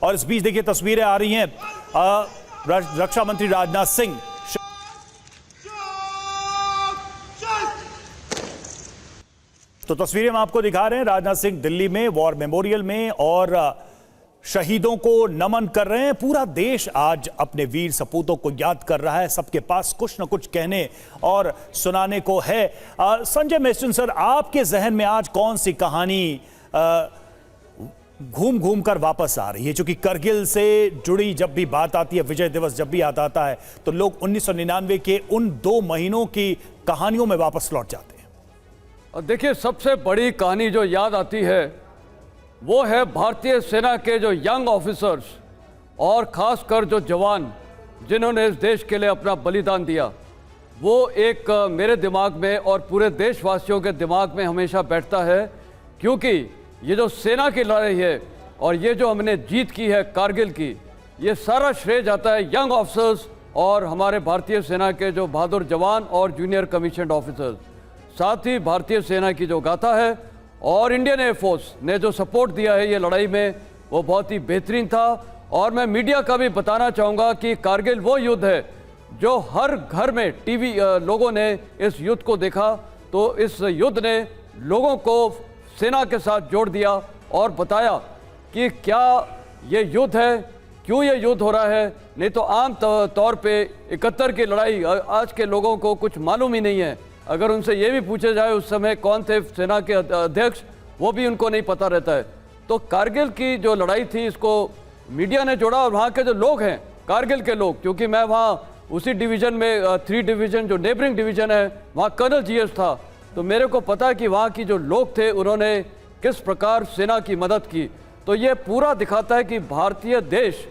और इस बीच देखिए तस्वीरें आ रही हैं रक्षा मंत्री राजनाथ सिंह, तो तस्वीरें हम आपको दिखा रहे हैं। राजनाथ सिंह दिल्ली में वॉर मेमोरियल में और शहीदों को नमन कर रहे हैं। पूरा देश आज अपने वीर सपूतों को याद कर रहा है। सबके पास कुछ न कुछ कहने और सुनाने को है। संजय मेस्टन सर, आपके जहन में आज कौन सी कहानी घूम घूम कर वापस आ रही है? क्योंकि करगिल से जुड़ी जब भी बात आती है, विजय दिवस जब भी आता है, तो लोग 1999 के उन 2 महीनों की कहानियों में वापस लौट जाते हैं। देखिए, सबसे बड़ी कहानी जो याद आती है वो है भारतीय सेना के जो यंग ऑफिसर्स और ख़ासकर जो जवान जिन्होंने इस देश के लिए अपना बलिदान दिया। वो एक मेरे दिमाग में और पूरे देशवासियों के दिमाग में हमेशा बैठता है, क्योंकि ये जो सेना की लड़ाई है और ये जो हमने जीत की है कारगिल की, ये सारा श्रेय जाता है यंग ऑफिसर्स और हमारे भारतीय सेना के जो बहादुर जवान और जूनियर कमीशन्ड ऑफिसर्स। साथ ही भारतीय सेना की जो गाथा है और इंडियन एयरफोर्स ने जो सपोर्ट दिया है ये लड़ाई में, वो बहुत ही बेहतरीन था। और मैं मीडिया का भी बताना चाहूँगा कि कारगिल वो युद्ध है जो हर घर में टीवी लोगों ने इस युद्ध को देखा, तो इस युद्ध ने लोगों को सेना के साथ जोड़ दिया और बताया कि क्या ये युद्ध है, क्यों ये युद्ध हो रहा है। नहीं तो आम तौर पे 71 की लड़ाई आज के लोगों को कुछ मालूम ही नहीं है। अगर उनसे ये भी पूछे जाए उस समय कौन थे सेना के अध्यक्ष, वो भी उनको नहीं पता रहता है। तो कारगिल की जो लड़ाई थी इसको मीडिया ने जोड़ा और वहाँ के जो लोग हैं, कारगिल के लोग, क्योंकि मैं वहाँ उसी डिवीज़न में 3 डिवीज़न जो नेबरिंग डिवीज़न है वहाँ कर्नल जीएस था, तो मेरे को पता है कि वहाँ की जो लोग थे उन्होंने किस प्रकार सेना की मदद की। तो ये पूरा दिखाता है कि भारतीय देश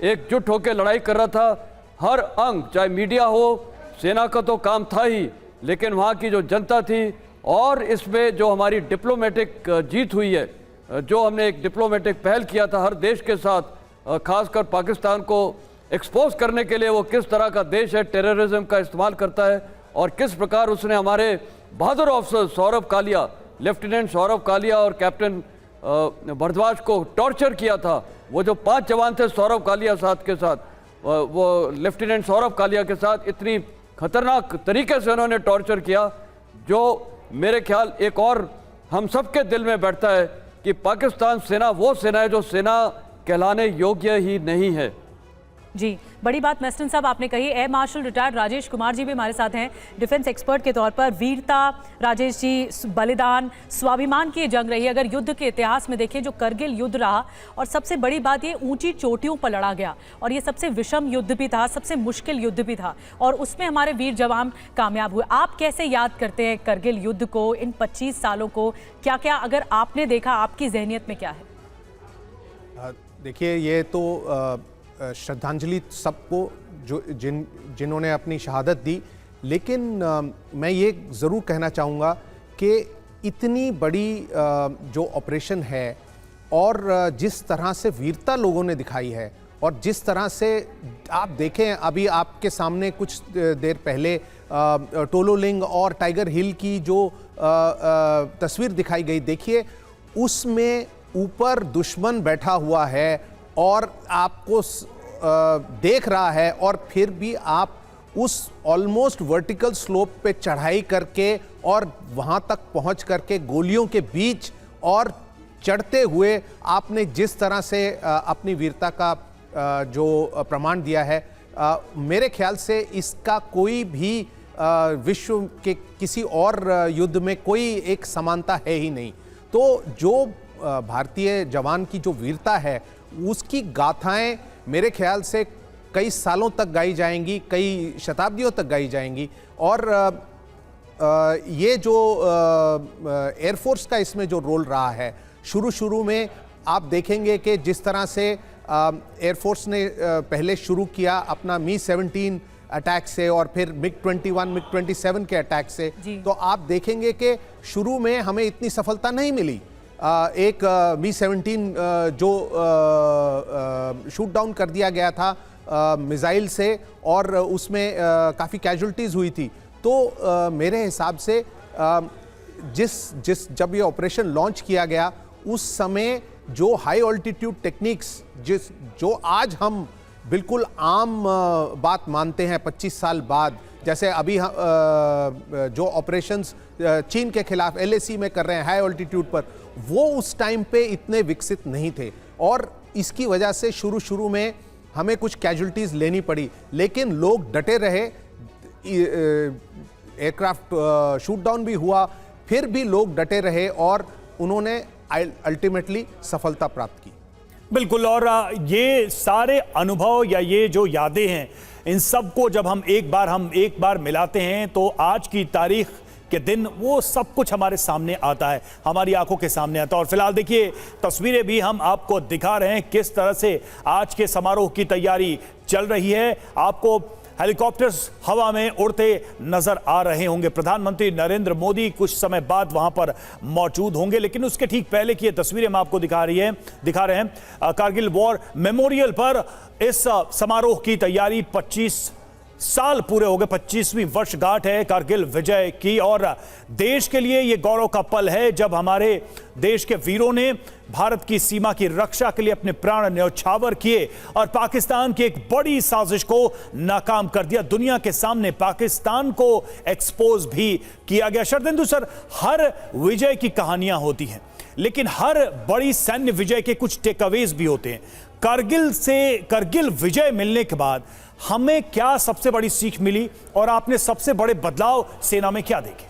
एकजुट होकर लड़ाई कर रहा था। हर अंग, चाहे मीडिया हो, सेना का तो काम था ही, लेकिन वहाँ की जो जनता थी और इसमें जो हमारी डिप्लोमेटिक जीत हुई है, जो हमने एक डिप्लोमेटिक पहल किया था हर देश के साथ, खासकर पाकिस्तान को एक्सपोज करने के लिए वो किस तरह का देश है, टेररिज्म का इस्तेमाल करता है, और किस प्रकार उसने हमारे बहादुर अफसर सौरभ कालिया, लेफ्टिनेंट सौरभ कालिया और कैप्टन भरद्वाज को टॉर्चर किया था। वो जो 5 जवान थे सौरभ कालिया साथ के साथ, वो लेफ्टिनेंट सौरभ कालिया के साथ इतनी खतरनाक तरीके से उन्होंने टॉर्चर किया, जो मेरे ख्याल एक और हम सबके दिल में बैठता है कि पाकिस्तान सेना वो सेना है जो सेना कहलाने योग्य ही नहीं है। जी, बड़ी बात मेस्टन साहब आपने कही। Air marshal retired Rajesh Kumar ji भी हमारे साथ हैं डिफेंस एक्सपर्ट के तौर पर। वीरता, राजेश जी, बलिदान, स्वाभिमान की जंग रही। अगर युद्ध के इतिहास में देखें, जो करगिल युद्ध रहा, और सबसे बड़ी बात ये ऊंची चोटियों पर लड़ा गया, और ये सबसे विषम युद्ध भी था, सबसे मुश्किल युद्ध भी था, और उसमें हमारे वीर जवान कामयाब हुए। आप कैसे याद करते हैं करगिल युद्ध को, इन 25 सालों को? क्या क्या अगर आपने देखा, आपकी जहनियत में क्या है? देखिए, ये तो श्रद्धांजलि सबको जो जिन्होंने अपनी शहादत दी, लेकिन मैं ये ज़रूर कहना चाहूँगा कि इतनी बड़ी जो ऑपरेशन है और जिस तरह से वीरता लोगों ने दिखाई है, और जिस तरह से आप देखें, अभी आपके सामने कुछ देर पहले टोलोलिंग और टाइगर हिल की जो तस्वीर दिखाई गई, देखिए उसमें ऊपर दुश्मन बैठा हुआ है और आपको देख रहा है, और फिर भी आप उस ऑलमोस्ट वर्टिकल स्लोप पे चढ़ाई करके और वहाँ तक पहुँच करके गोलियों के बीच और चढ़ते हुए आपने जिस तरह से अपनी वीरता का जो प्रमाण दिया है, मेरे ख्याल से इसका कोई भी विश्व के किसी और युद्ध में कोई एक समानता है ही नहीं। तो जो भारतीय जवान की जो वीरता है, उसकी गाथाएं मेरे ख्याल से कई सालों तक गाई जाएंगी, कई शताब्दियों तक गाई जाएंगी। और ये जो एयरफोर्स का इसमें जो रोल रहा है, शुरू में आप देखेंगे कि जिस तरह से एयरफोर्स ने पहले शुरू किया अपना मी-17 अटैक से और फिर मिग-21, मिग-27 के अटैक से, तो आप देखेंगे कि शुरू में हमें इतनी सफलता नहीं मिली। एक मी-17 जो शूट डाउन कर दिया गया था मिसाइल से, और उसमें काफ़ी कैजुअल्टीज़ हुई थी। तो मेरे हिसाब से जब ये ऑपरेशन लॉन्च किया गया, उस समय जो हाई ऑल्टीट्यूड टेक्निक्स जो आज हम बिल्कुल आम बात मानते हैं 25 साल बाद, जैसे अभी जो ऑपरेशंस चीन के खिलाफ LAC में कर रहे हैं हाई ऑल्टीट्यूड पर, वो उस टाइम पे इतने विकसित नहीं थे और इसकी वजह से शुरू में हमें कुछ कैजुअल्टीज लेनी पड़ी, लेकिन लोग डटे रहे। एयरक्राफ्ट शूट डाउन भी हुआ, फिर भी लोग डटे रहे और उन्होंने अल्टीमेटली सफलता प्राप्त की। बिल्कुल, और ये सारे अनुभव या ये जो यादें हैं, इन सब को जब हम एक बार मिलाते हैं तो आज की तारीख के दिन वो सब कुछ हमारे सामने आता है, हमारी आंखों के सामने आता है। और फिलहाल देखिए तस्वीरें भी हम आपको दिखा रहे हैं किस तरह से आज के समारोह की तैयारी चल रही है। आपको हेलीकॉप्टर्स हवा में उड़ते नजर आ रहे होंगे। प्रधानमंत्री नरेंद्र मोदी कुछ समय बाद वहां पर मौजूद होंगे, लेकिन उसके ठीक पहले की ये तस्वीरें हम आपको दिखा रहे हैं। कारगिल वॉर मेमोरियल पर इस समारोह की तैयारी 25 साल पूरे हो गए, 25वीं वर्षगांठ है कारगिल विजय की, और देश के लिए यह गौरव का पल है जब हमारे देश के वीरों ने भारत की सीमा की रक्षा के लिए अपने प्राण न्यौछावर किए और पाकिस्तान की एक बड़ी साजिश को नाकाम कर दिया। दुनिया के सामने पाकिस्तान को एक्सपोज भी किया गया। शरदेंदु सर, हर विजय की कहानियां होती हैं, लेकिन हर बड़ी सैन्य विजय के कुछ टेकअवेज भी होते हैं। कारगिल विजय मिलने के बाद हमें क्या सबसे बड़ी सीख मिली और आपने सबसे बड़े बदलाव सेना में क्या देखे?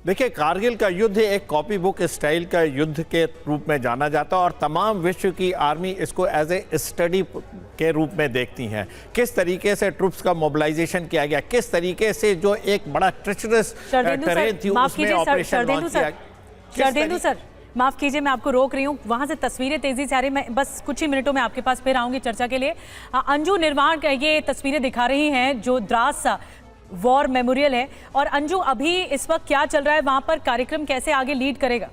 देखिए, कारगिल का युद्ध एक कॉपी बुक स्टाइल का युद्ध के रूप में जाना जाता है और तमाम विश्व की आर्मी इसको एज ए स्टडी के रूप में देखती हैं। किस तरीके से ट्रूप्स का मोबिलाइजेशन किया गया, किस तरीके से जो एक बड़ा ट्रेचरस टेरेन थी उसमें ऑपरेशन लॉन्च किया। शरदेंदु सर, माफ कीजिए, मैं आपको रोक रही हूँ, वहां से तस्वीरें तेजी से आ रही, मैं बस कुछ ही मिनटों में आपके पास फिर आऊंगी चर्चा के लिए। अंजू निर्माण ये तस्वीरें दिखा रही हैं जो द्रास वॉर मेमोरियल है, और अंजू अभी इस वक्त क्या चल रहा है वहां पर, कार्यक्रम कैसे आगे लीड करेगा?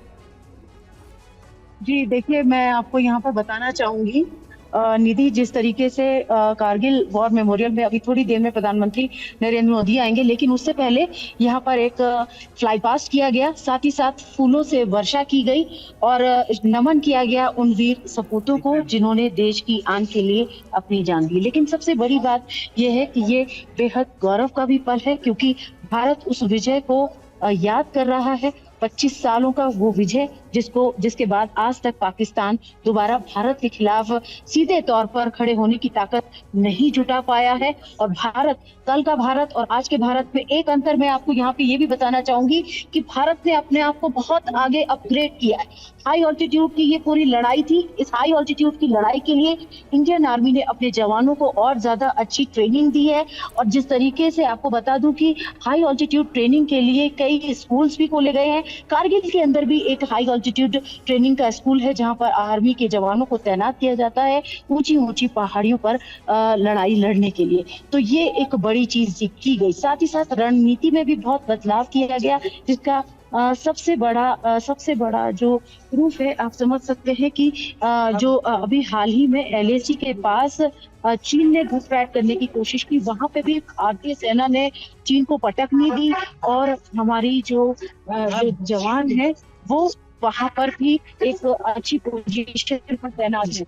जी देखिए, मैं आपको यहाँ पर बताना चाहूंगी निधि, जिस तरीके से कारगिल वॉर मेमोरियल में अभी थोड़ी देर में प्रधानमंत्री नरेंद्र मोदी आएंगे, लेकिन उससे पहले यहाँ पर एक फ्लाई पास्ट किया गया, साथ ही साथ फूलों से वर्षा की गई और नमन किया गया उन वीर सपूतों को जिन्होंने देश की आन के लिए अपनी जान दी। लेकिन सबसे बड़ी बात यह है कि ये बेहद गौरव का भी पल है, क्योंकि भारत उस विजय को याद कर रहा है, 25 सालों का वो विजय जिसके बाद आज तक पाकिस्तान दोबारा भारत के खिलाफ सीधे तौर पर खड़े होने की ताकत नहीं जुटा पाया है। और भारत, कल का भारत और आज के भारत में एक अंतर मैं आपको यहाँ पे ये भी बताना चाहूंगी कि भारत ने अपने आप को बहुत आगे अपग्रेड किया है। हाई ऑल्टीट्यूड की ये पूरी लड़ाई थी, इस हाई ऑल्टीट्यूड की लड़ाई के लिए इंडियन आर्मी ने अपने जवानों को और ज्यादा अच्छी ट्रेनिंग दी है। और जिस तरीके से आपको बता दूं कि हाई ऑल्टीट्यूड ट्रेनिंग के लिए कई स्कूल्स भी खोले गए हैं। कारगिल के अंदर भी एक हाई ऑल्टीट्यूड ट्रेनिंग का स्कूल है जहां पर आर्मी के जवानों को तैनात किया जाता है ऊंची ऊंची पहाड़ियों पर लड़ाई लड़ने के लिए। तो ये एक बड़ी चीज की गई। साथ ही साथ रणनीति में भी बहुत बदलाव किया गया, जिसका सबसे बड़ा जो प्रूफ है, आप समझ सकते हैं कि जो अभी हाल ही में LAC के पास चीन ने घुसपैठ करने की कोशिश की, वहां पे भी भारतीय सेना ने चीन को पटकनी दी और हमारी जो जवान है वो वहां पर भी एक अच्छी पोजीशन पर तैनात है।